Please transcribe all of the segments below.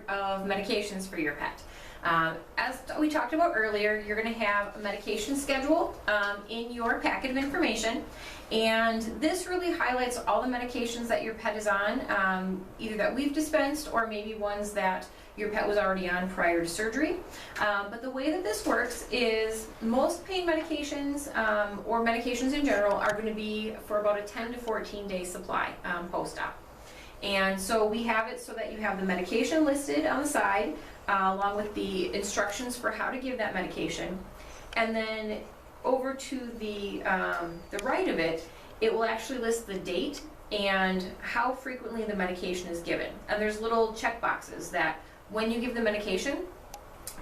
part of medications for your pet. As we talked about earlier, you're going to have a medication schedule in your packet of information, and this really highlights all the medications that your pet is on, either that we've dispensed or maybe ones that your pet was already on prior to surgery. But the way that this works is most pain medications or medications in general are going to be for about a 10 to 14 day supply post-op. And so we have it so that you have the medication listed on the side along with the instructions for how to give that medication. And then over to the right of it, it will actually list the date and how frequently the medication is given. And there's little check boxes that when you give the medication,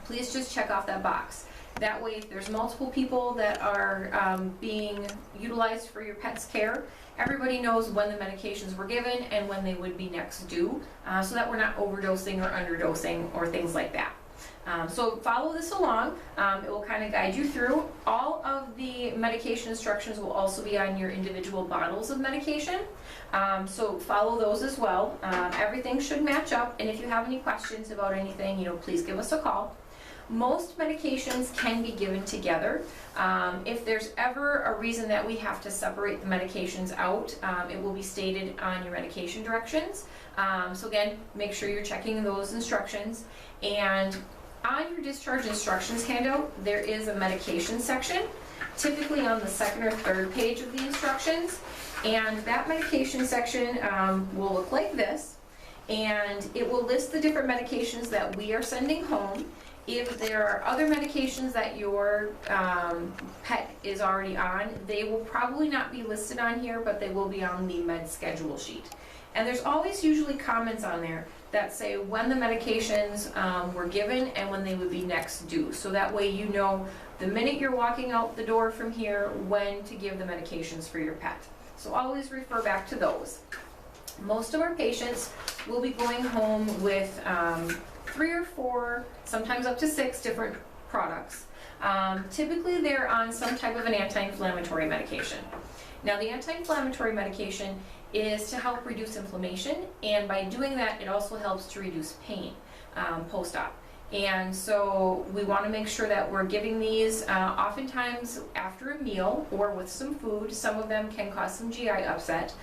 please just check off that box. That way, if there's multiple people that are being utilized for your pet's care, everybody knows when the medications were given and when they would be next due, so that we're not overdosing or underdosing or things like that. So follow this along. It will kind of guide you through. All of the medication instructions will also be on your individual bottles of medication. So follow those as well. Everything should match up, and if you have any questions about anything, please give us a call. Most medications can be given together. If there's ever a reason that we have to separate the medications out, it will be stated on your medication directions. So again, make sure you're checking those instructions. And on your discharge instructions handout, there is a medication section, typically on the second or third page of the instructions. And that medication section will look like this. And it will list the different medications that we are sending home. If there are other medications that your pet is already on, they will probably not be listed on here, but they will be on the med schedule sheet. And there's always usually comments on there that say when the medications were given and when they would be next due. So that way you know the minute you're walking out the door from here when to give the medications for your pet. So always refer back to those. Most of our patients will be going home with 3 or 4, sometimes up to 6 different products. Typically they're on some type of an anti-inflammatory medication. Now the anti-inflammatory medication is to help reduce inflammation, and by doing that it also helps to reduce pain post-op. And so we want to make sure that we're giving these oftentimes after a meal or with some food. Some of them can cause some GI upset.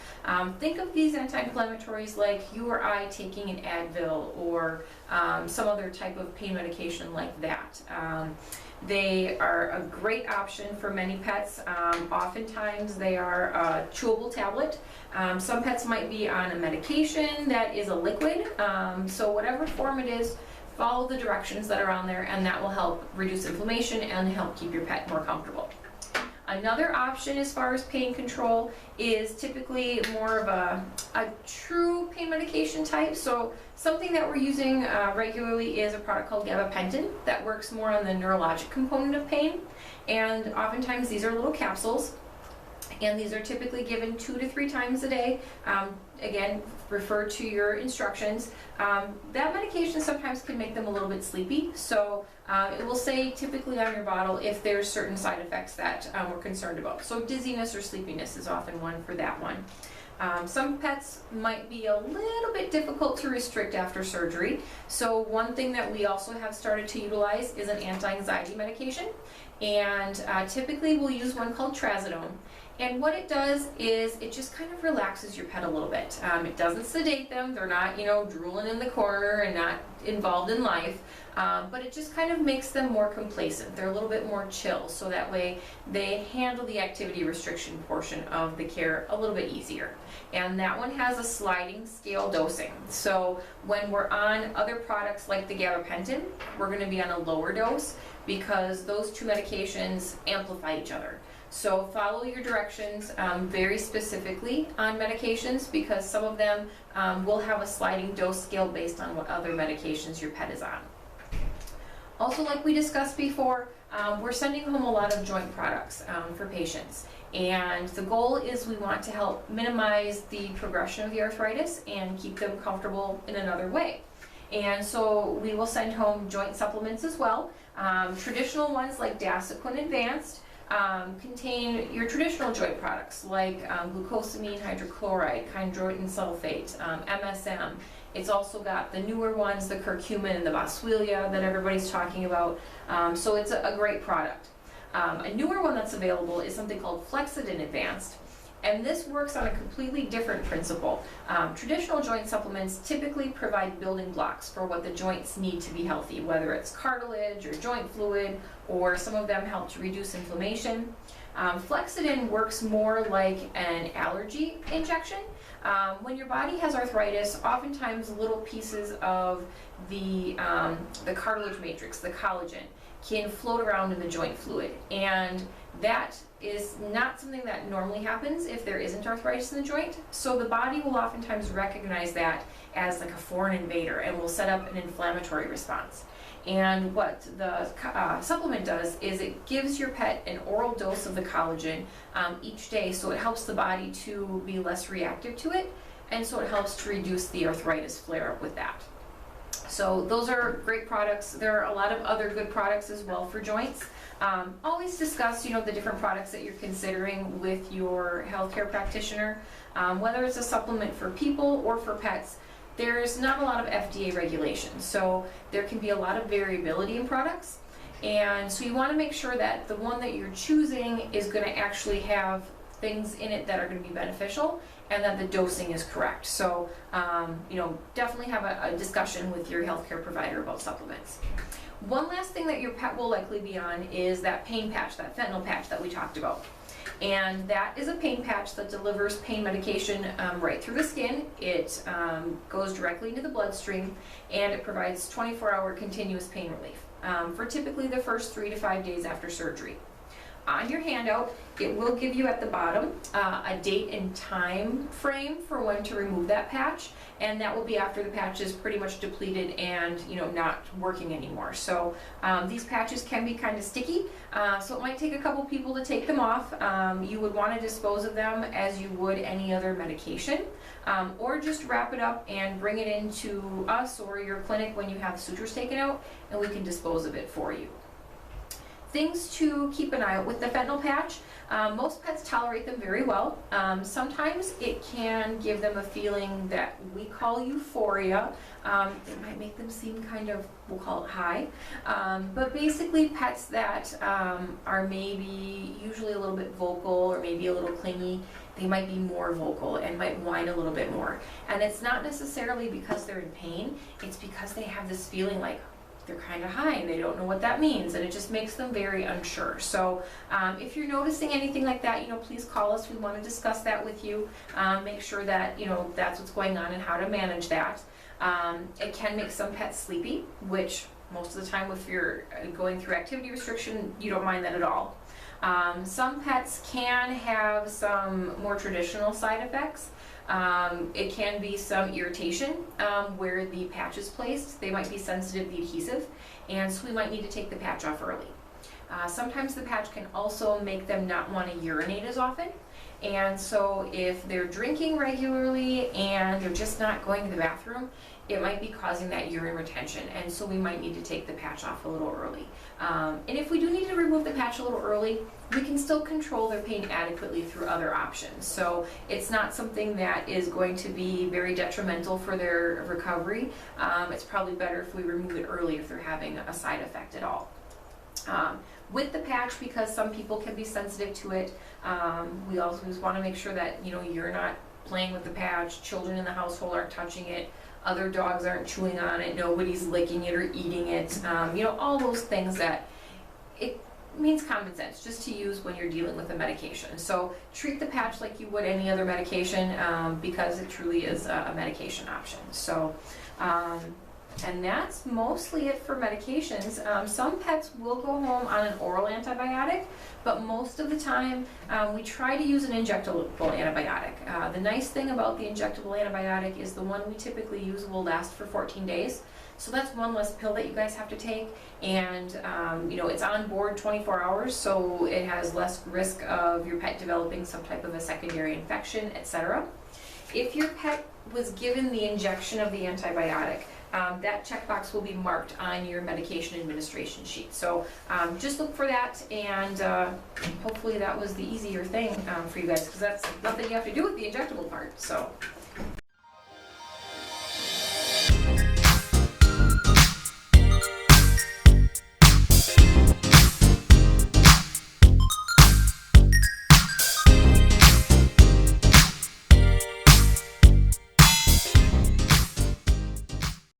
Think of these anti-inflammatories like you or I taking an Advil or some other type of pain medication like that. They are a great option for many pets. Oftentimes they are a chewable tablet. Some pets might be on a medication that is a liquid. So whatever form it is, follow the directions that are on there, and that will help reduce inflammation and help keep your pet more comfortable. Another option as far as pain control is typically more of a true pain medication type. So something that we're using regularly is a product called gabapentin that works more on the neurologic component of pain. And oftentimes these are little capsules, and these are typically given 2 to 3 times a day. Again, refer to your instructions. That medication sometimes can make them a little bit sleepy, so it will say typically on your bottle if there's certain side effects that we're concerned about. So dizziness or sleepiness is often one for that one. Some pets might be a little bit difficult to restrict after surgery, so one thing that we also have started to utilize is an anti-anxiety medication, and typically we'll use one called trazodone. And what it does is it just kind of relaxes your pet a little bit. It doesn't sedate them. They're not, drooling in the corner and not involved in life. But it just kind of makes them more complacent. They're a little bit more chill, so that way they handle the activity restriction portion of the care a little bit easier. And that one has a sliding scale dosing. So when we're on other products like the gabapentin, we're going to be on a lower dose because those 2 medications amplify each other. So follow your directions very specifically on medications, because some of them will have a sliding dose scale based on what other medications your pet is on. Also, like we discussed before, we're sending home a lot of joint products for patients. And the goal is we want to help minimize the progression of the arthritis and keep them comfortable in another way. And so we will send home joint supplements as well. Traditional ones like Dasequin Advanced contain your traditional joint products like glucosamine hydrochloride, chondroitin sulfate, MSM, It's also got the newer ones, the curcumin and the boswellia that everybody's talking about. So it's a great product. A newer one that's available is something called Flexidin Advanced. And this works on a completely different principle. Traditional joint supplements typically provide building blocks for what the joints need to be healthy, whether it's cartilage or joint fluid, or some of them help to reduce inflammation. Flexidin works more like an allergy injection. When your body has arthritis, oftentimes little pieces of the cartilage matrix, the collagen, can float around in the joint fluid. And that is not something that normally happens if there isn't arthritis in the joint. So the body will oftentimes recognize that as like a foreign invader and will set up an inflammatory response. And what the supplement does is it gives your pet an oral dose of the collagen each day, so it helps the body to be less reactive to it, and so it helps to reduce the arthritis flare-up with that. So those are great products. There are a lot of other good products as well for joints. Always discuss, the different products that you're considering with your healthcare practitioner, whether it's a supplement for people or for pets. There's not a lot of FDA regulations, so there can be a lot of variability in products, and so you want to make sure that the one that you're choosing is going to actually have things in it that are going to be beneficial and that the dosing is correct. So, definitely have a discussion with your healthcare provider about supplements. One last thing that your pet will likely be on is that pain patch, that fentanyl patch that we talked about. And that is a pain patch that delivers pain medication right through the skin. It goes directly into the bloodstream, and it provides 24-hour continuous pain relief for typically the first 3 to 5 days after surgery. On your handout, it will give you at the bottom a date and time frame for when to remove that patch, and that will be after the patch is pretty much depleted and not working anymore. So these patches can be kind of sticky, so it might take a couple people to take them off. You would want to dispose of them as you would any other medication, or just wrap it up and bring it into us or your clinic when you have sutures taken out, and we can dispose of it for you. Things to keep an eye out with the fentanyl patch. Most pets tolerate them very well. Sometimes it can give them a feeling that we call euphoria. It might make them seem kind of, we'll call it high. But basically pets that are maybe usually a little bit vocal or maybe a little clingy, they might be more vocal and might whine a little bit more. And it's not necessarily because they're in pain, it's because they have this feeling like they're kind of high and they don't know what that means, and it just makes them very unsure. So if you're noticing anything like that, please call us. We want to discuss that with you. Make sure that that's what's going on and how to manage that. It can make some pets sleepy, which most of the time if you're going through activity restriction, you don't mind that at all. Some pets can have some more traditional side effects. It can be some irritation where the patch is placed. They might be sensitive to the adhesive, and so we might need to take the patch off early. Sometimes the patch can also make them not want to urinate as often, and so if they're drinking regularly and they're just not going to the bathroom, it might be causing that urine retention, and so we might need to take the patch off a little early. And if we do need to remove the patch a little early, we can still control their pain adequately through other options. So it's not something that is going to be very detrimental for their recovery. It's probably better if we remove it early if they're having a side effect at all. With the patch, because some people can be sensitive to it, we always want to make sure that you're not playing with the patch, children in the household aren't touching it, other dogs aren't chewing on it, nobody's licking it or eating it, all those things that it means common sense just to use when you're dealing with a medication. So treat the patch like you would any other medication because it truly is a medication option. So and that's mostly it for medications. Some pets will go home on an oral antibiotic, but most of the time we try to use an injectable antibiotic. The nice thing about the injectable antibiotic is the one we typically use will last for 14 days. So that's one less pill that you guys have to take, and it's on board 24 hours, so it has less risk of your pet developing some type of a secondary infection, etc. If your pet was given the injection of the antibiotic, that checkbox will be marked on your medication administration sheet. So just look for that, and hopefully that was the easier thing for you guys, because that's nothing you have to do with the injectable part. So.